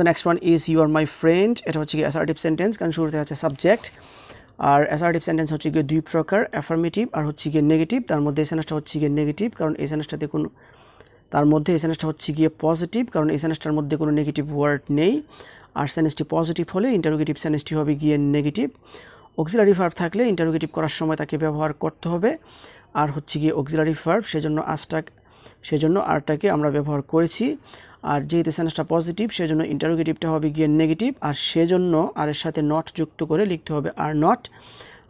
The next one is you are my friend. এটা হচ্ছে কি অ্যাসার্টিভ সেন্টেন্স, কারণ শুরুতে আছে সাবজেক্ট। আর অ্যাসার্টিভ সেন্টেন্স হচ্ছে গিয়ে দুই প্রকার, অ্যাফার্মেটিভ আর হচ্ছে গিয়ে নেগেটিভ। তার মধ্যে এই সেন্টেন্সটা হচ্ছে গিয়ে নেগেটিভ, কারণ এই সেন্টেন্সটাতে কোনো, তার মধ্যে এই সেন্টেন্সটা হচ্ছে গিয়ে পজিটিভ, কারণ এই সেন্টেন্সটার মধ্যে কোনো নেগেটিভ ওয়ার্ড নেই। আর সেন্টেন্সটি পজিটিভ হলে ইন্টারোগেটিভ সেন্টেন্সটি হবে গিয়ে নেগেটিভ। অক্সিলারি ভার্ব থাকলে ইন্টারোগেটিভ করার সময় তাকে ব্যবহার করতে হবে। আর হচ্ছে গিয়ে অক্সিলারি ভার্ব, সেজন্য আরটাকে আমরা ব্যবহার করেছি। আর যেহেতু সেন্টেন্সটা পজিটিভ সেজন্য ইন্টারোগেটিভটা হবে গিয়ে নেগেটিভ, আর সেজন্য আর এর সাথে নট যুক্ত করে লিখতে হবে আর নট।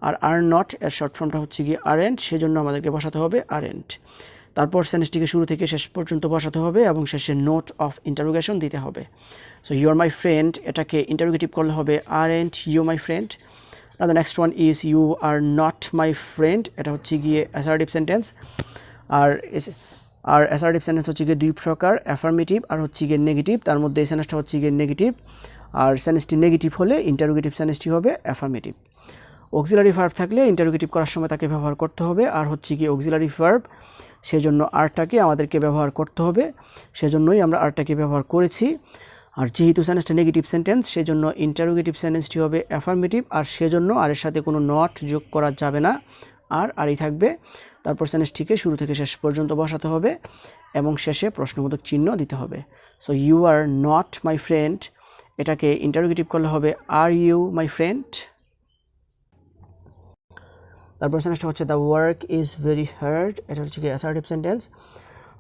আর আর নট এর শর্ট ফর্মটা হচ্ছে গিয়ে আরেন্ট, সেজন্য আমাদেরকে বসাতে হবে আরেন্ট। তারপর সেন্টেন্সটিকে শুরু থেকে শেষ পর্যন্ত বসাতে হবে এবং শেষে নোট অফ ইন্টারোগেশন দিতে হবে। So you are my friend, এটাকে ইন্টারোগেটিভ করলে হবে aren't you my friend. Now the next one is you are not my friend. এটা হচ্ছে গিয়ে অ্যাসার্টিভ সেন্টেন্স। আর অ্যাসার্টিভ সেন্টেন্স হচ্ছে গিয়ে দুই প্রকার, অ্যাফার্মেটিভ আর হচ্ছে গিয়ে নেগেটিভ। তার মধ্যে এই সেন্টেন্সটা হচ্ছে গিয়ে নেগেটিভ, আর সেন্টেন্সটি নেগেটিভ হলে ইন্টারোগেটিভ সেন্টেন্সটি হবে অ্যাফার্মেটিভ। অক্সিলারি ভার্ব থাকলে ইন্টারোগেটিভ করার সময় তাকে ব্যবহার করতে হবে, আর হচ্ছে গিয়ে অক্সিলারি ভার্ব, সেজন্য আরটাকে আমাদেরকে ব্যবহার করতে হবে, সেজন্যই আমরা আরটাকে ব্যবহার করেছি। আর যেহেতু সেন্টেন্সটা নেগেটিভ সেন্টেন্স সেজন্য ইন্টারোগেটিভ সেন্টেন্সটি হবে অ্যাফার্মেটিভ, আর সেজন্য আর এর সাথে কোনো নট যোগ করা যাবে না, আরই থাকবে। তারপর সেন্টেন্সটিকে শুরু থেকে শেষ পর্যন্ত বসাতে হবে এবং শেষে প্রশ্নবোধক চিহ্ন দিতে হবে। So you are not my friend, এটাকে ইন্টারোগেটিভ করলে হবে আর ইউ মাই ফ্রেন্ড। তারপর সেন্টেন্সটা হচ্ছে the work is very hard. এটা হচ্ছে কি অ্যাসার্টিভ সেন্টেন্স।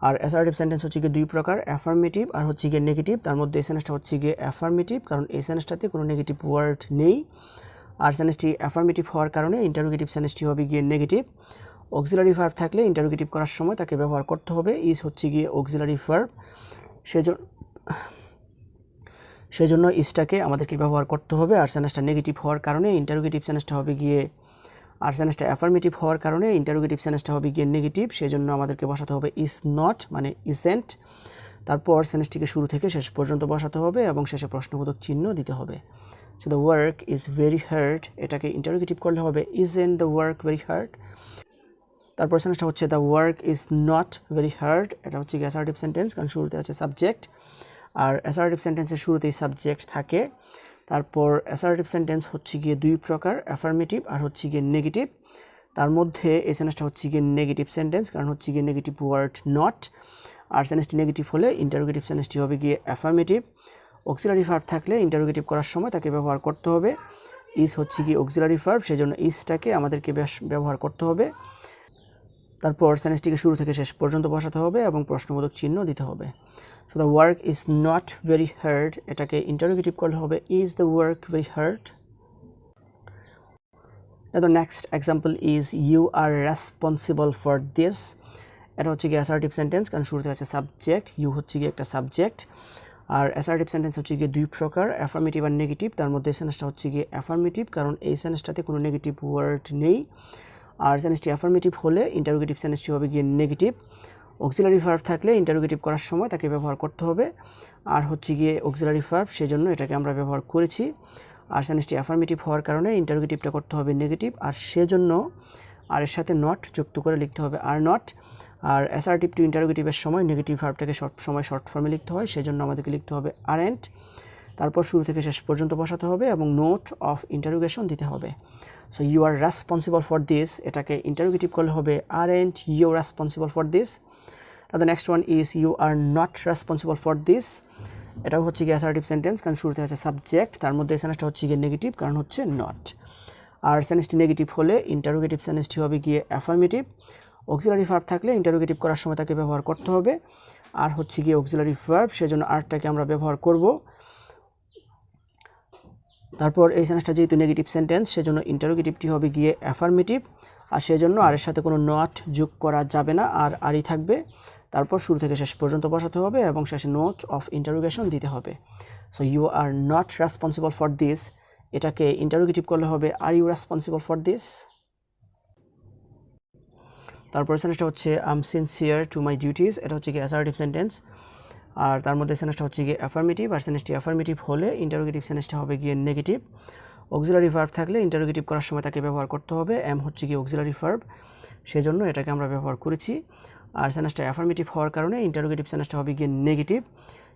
আর অ্যাসার্টিভ সেন্টেন্স হচ্ছে গিয়ে দুই প্রকার, অ্যাফার্মেটিভ আর হচ্ছে গিয়ে নেগেটিভ। তার মধ্যে এই সেন্টেন্সটা হচ্ছে গিয়ে অ্যাফার্মেটিভ, কারণ এই সেন্টেন্সটাতে কোনো নেগেটিভ ওয়ার্ড নেই। আর সেন্টেন্সটি অ্যাফার্মেটিভ হওয়ার কারণে ইন্টারোগেটিভ সেন্টেন্সটি হবে গিয়ে নেগেটিভ। অক্সিলারি ভার্ব থাকলে ইন্টারোগেটিভ করার সময় তাকে ব্যবহার করতে হবে, ইজ হচ্ছে গিয়ে অক্সিলারি ভার্ব, সেজন্য ইজটাকে আমাদেরকে ব্যবহার করতে হবে। আর সেন্টেন্সটা নেগেটিভ হওয়ার কারণে ইন্টারোগেটিভ সেন্টেন্সটা হবে গিয়ে, আর সেন্টেন্সটা অ্যাফার্মেটিভ হওয়ার কারণে ইন্টারোগেটিভ সেন্টেন্সটা হবে গিয়ে নেগেটিভ, সেজন্য আমাদেরকে বসাতে হবে ইজ নট মানে ইজেন্ট। তারপর সেন্টেন্সটিকে শুরু থেকে শেষ পর্যন্ত বসাতে হবে এবং শেষে প্রশ্নবোধক চিহ্ন দিতে হবে। So the work is very hard, এটাকে ইন্টারোগেটিভ করলে হবে isn't the work very hard. তারপর সেন্টেন্সটা হচ্ছে the work is not very hard. এটা হচ্ছে কি অ্যাসার্টিভ সেন্টেন্স, কারণ শুরুতে আছে সাবজেক্ট, আর অ্যাসার্টিভ সেন্টেন্সের শুরুতেই সাবজেক্ট থাকে। তারপর অ্যাসার্টিভ সেন্টেন্স হচ্ছে গিয়ে দুই প্রকার, অ্যাফার্মেটিভ আর হচ্ছে গিয়ে নেগেটিভ। তার মধ্যে এই সেন্টেন্সটা হচ্ছে গিয়ে নেগেটিভ সেন্টেন্স, কারণ হচ্ছে গিয়ে নেগেটিভ ওয়ার্ড নট। আর সেন্টেন্সটি নেগেটিভ হলে ইন্টারোগেটিভ সেন্টেন্সটি হবে গিয়ে অ্যাফার্মেটিভ। অক্সিলারি ভার্ব থাকলে ইন্টারোগেটিভ করার সময় তাকে ব্যবহার করতে হবে, ইজ হচ্ছে গিয়ে অক্সিলারি ভার্ব, সেজন্য ইজটাকে আমাদেরকে ব্যবহার করতে হবে। তারপর সেন্টেন্সটিকে শুরু থেকে শেষ পর্যন্ত বসাতে হবে এবং প্রশ্নবোধক চিহ্ন দিতে হবে। So the work is not very hard, এটাকে ইন্টারোগেটিভ করলে হবে is the work very hard. The next example is you are responsible for this. এটা হচ্ছে গিয়ে অ্যাসার্টিভ সেন্টেন্স, কারণ শুরুতে আছে সাবজেক্ট, ইউ হচ্ছে গিয়ে একটা সাবজেক্ট। আর অ্যাসার্টিভ সেন্টেন্স হচ্ছে গিয়ে দুই প্রকার, অ্যাফার্মেটিভ আর নেগেটিভ। তার মধ্যে সেন্টেন্সটা হচ্ছে গিয়ে অ্যাফার্মেটিভ, কারণ এই সেন্টেন্সটাতে কোনো নেগেটিভ ওয়ার্ড নেই। আর সেন্টেন্সটি অ্যাফার্মেটিভ হলে ইন্টারোগেটিভ সেন্টেন্সটি হবে গিয়ে নেগেটিভ। অক্সিলারি ভার্ব থাকলে ইন্টারোগেটিভ করার সময় তাকে ব্যবহার করতে হবে, আর হচ্ছে গিয়ে অক্সিলারি ভার্ব, সেজন্য এটাকে আমরা ব্যবহার করেছি। আর সেন্টেন্সটি অ্যাফার্মেটিভ হওয়ার কারণে ইন্টারোগেটিভটা করতে হবে নেগেটিভ, আর সেজন্য আর এর সাথে নট যুক্ত করে লিখতে হবে আর নট। আর অ্যাসার্টিভ টু ইন্টারোগেটিভের সময় নেগেটিভ ভার্বটাকে শর্ট ফর্মে লিখতে হয়, সেজন্য আমাদেরকে লিখতে হবে আরেন্ট। তারপর শুরু থেকে শেষ পর্যন্ত বসাতে হবে এবং নোট অফ ইন্টারোগেশন দিতে হবে। So you are responsible for this, এটাকে ইন্টারোগেটিভ করলে হবে aren't you responsible for this. The next one is you are not responsible for this. এটাও হচ্ছে গিয়ে অ্যাসার্টিভ সেন্টেন্স, কারণ শুরুতে আছে সাবজেক্ট, তার মধ্যে সেন্টেন্সটা হচ্ছে গিয়ে নেগেটিভ, কারণ হচ্ছে নট। আর সেন্টেন্সটি নেগেটিভ হলে ইন্টারোগেটিভ সেন্টেন্সটি হবে গিয়ে অ্যাফার্মেটিভ। অক্সিলারি ভার্ব থাকলে ইন্টারোগেটিভ করার সময় তাকে ব্যবহার করতে হবে, আর হচ্ছে গিয়ে অক্সিলারি ভার্ব, সেজন্য আরটাকে আমরা ব্যবহার করব। তারপর এই সেন্টেন্সটা যেহেতু নেগেটিভ সেন্টেন্স সেজন্য ইন্টারোগেটিভটি হবে গিয়ে অ্যাফার্মেটিভ, আর সেজন্য আর এর সাথে কোনো নট যোগ করা যাবে না, আরই থাকবে। তারপর শুরু থেকে শেষ পর্যন্ত বসাতে হবে এবং শেষে নোট অফ ইন্টারোগেশন দিতে হবে। So you are not responsible for this, এটাকে ইন্টারোগেটিভ করলে হবে are you responsible for this. তারপর সেন্টেন্সটা হচ্ছে I am sincere to my duties. এটা হচ্ছে কি অ্যাসার্টিভ সেন্টেন্স, আর তার মধ্যে সেন্টেন্সটা হচ্ছে গিয়ে অ্যাফার্মেটিভ, আর সেন্টেন্সটি অ্যাফার্মেটিভ হলে ইন্টারোগেটিভ সেন্টেন্সটা হবে গিয়ে নেগেটিভ। অক্সিলারি ভার্ব থাকলে ইন্টারোগেটিভ করার সময় তাকে ব্যবহার করতে হবে, এম হচ্ছে গিয়ে অক্সিলারি ভার্ব, সেজন্য এটাকে আমরা ব্যবহার করেছি। আর সেন্টেন্সটা অ্যাফার্মেটিভ হওয়ার কারণে ইন্টারোগেটিভ সেন্টেন্সটা হবে গিয়ে নেগেটিভ,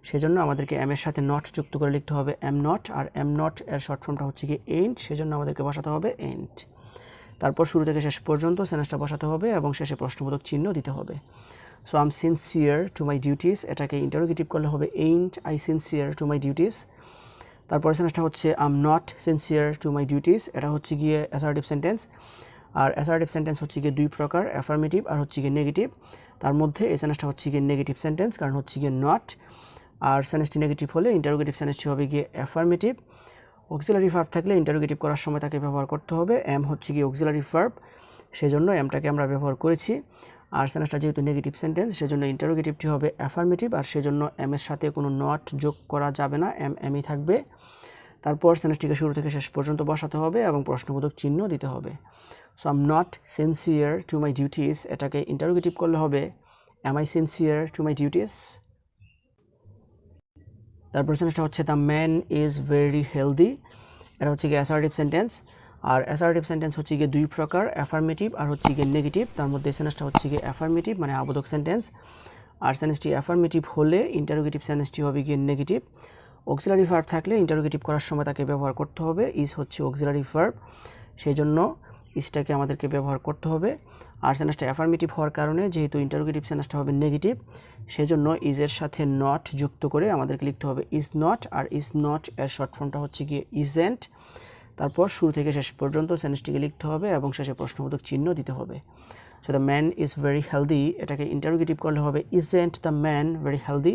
সেজন্য আমাদেরকে এম এর সাথে নট যুক্ত করে লিখতে হবে এম নট, আর এম নট এর শর্ট ফর্মটা হচ্ছে কি এন্ড, সেজন্য আমাদেরকে বসাতে হবে এন্ড। তারপর শুরু থেকে শেষ পর্যন্ত সেন্টেন্সটা বসাতে হবে এবং শেষে প্রশ্নবোধক চিহ্ন দিতে হবে। So I am sincere to my duties, এটাকে ইন্টারোগেটিভ করলে হবে ain't I sincere to my duties. তারপর সেন্টেন্সটা হচ্ছে I am not sincere to my duties, এটা হচ্ছে গিয়ে অ্যাসার্টিভ সেন্টেন্স। আর অ্যাসার্টিভ সেন্টেন্স হচ্ছে গিয়ে দুই প্রকার, অ্যাফার্মেটিভ আর হচ্ছে গিয়ে নেগেটিভ। তার মধ্যে এই সেন্টেন্সটা হচ্ছে গিয়ে নেগেটিভ সেন্টেন্স, কারণ হচ্ছে গিয়ে নট। আর সেন্টেন্সটি নেগেটিভ হলে ইন্টারোগেটিভ সেন্টেন্সটি হবে গিয়ে অ্যাফার্মেটিভ। অক্সিলারি ভার্ব থাকলে ইন্টারোগেটিভ করার সময় তাকে ব্যবহার করতে হবে। এম হচ্ছে গিয়ে অক্সিলারি ভার্ব, সেজন্য এমটাকে আমরা ব্যবহার করেছি। আর সেন্টেন্সটা যেহেতু নেগেটিভ সেন্টেন্স, সেজন্য ইন্টারোগেটিভটি হবে অ্যাফার্মেটিভ, আর সেজন্য এম এর সাথে কোনো নট যোগ করা যাবে না, এম এমই থাকবে। তারপর সেন্টেন্সটিকে শুরু থেকে শেষ পর্যন্ত বসাতে হবে এবং প্রশ্নবোধক চিহ্ন দিতে হবে। So I am not sincere to my duties, এটাকে ইন্টারোগেটিভ করলে হবে am I sincere to my duties. তারপর সেন্টেন্সটা হচ্ছে the man is very healthy, এটা হচ্ছে গিয়ে অ্যাসার্টিভ সেন্টেন্স। আর অ্যাসার্টিভ সেন্টেন্স হচ্ছে গিয়ে দুই প্রকার, অ্যাফার্মেটিভ আর হচ্ছে গিয়ে নেগেটিভ। তার মধ্যে সেন্টেন্সটা হচ্ছে গিয়ে অ্যাফার্মেটিভ মানে আবোধক সেন্টেন্স। আর সেন্টেন্সটি অ্যাফার্মেটিভ হলে ইন্টারোগেটিভ সেন্টেন্সটি হবে গিয়ে নেগেটিভ। অক্সিলারি ভার্ব থাকলে ইন্টারোগেটিভ করার সময় তাকে ব্যবহার করতে হবে, ইজ হচ্ছে অক্সিলারি ভার্ব, সেই জন্য ইজটাকে আমাদেরকে ব্যবহার করতে হবে। আর সেন্টেন্সটা অ্যাফার্মেটিভ হওয়ার কারণে যেহেতু ইন্টারোগেটিভ সেন্টেন্সটা হবে নেগেটিভ, সেজন্য ইজের সাথে নট যুক্ত করে আমাদেরকে লিখতে হবে ইজ নট, আর ইজ নট এর শর্ট ফর্মটা হচ্ছে গিয়ে ইজেন্ট। তারপর শুরু থেকে শেষ পর্যন্ত সেন্টেন্সটিকে লিখতে হবে এবং শেষে প্রশ্নবোধক চিহ্ন দিতে হবে। So the man is very healthy, এটাকে ইন্টারোগেটিভ করলে হবে isn't the man very healthy.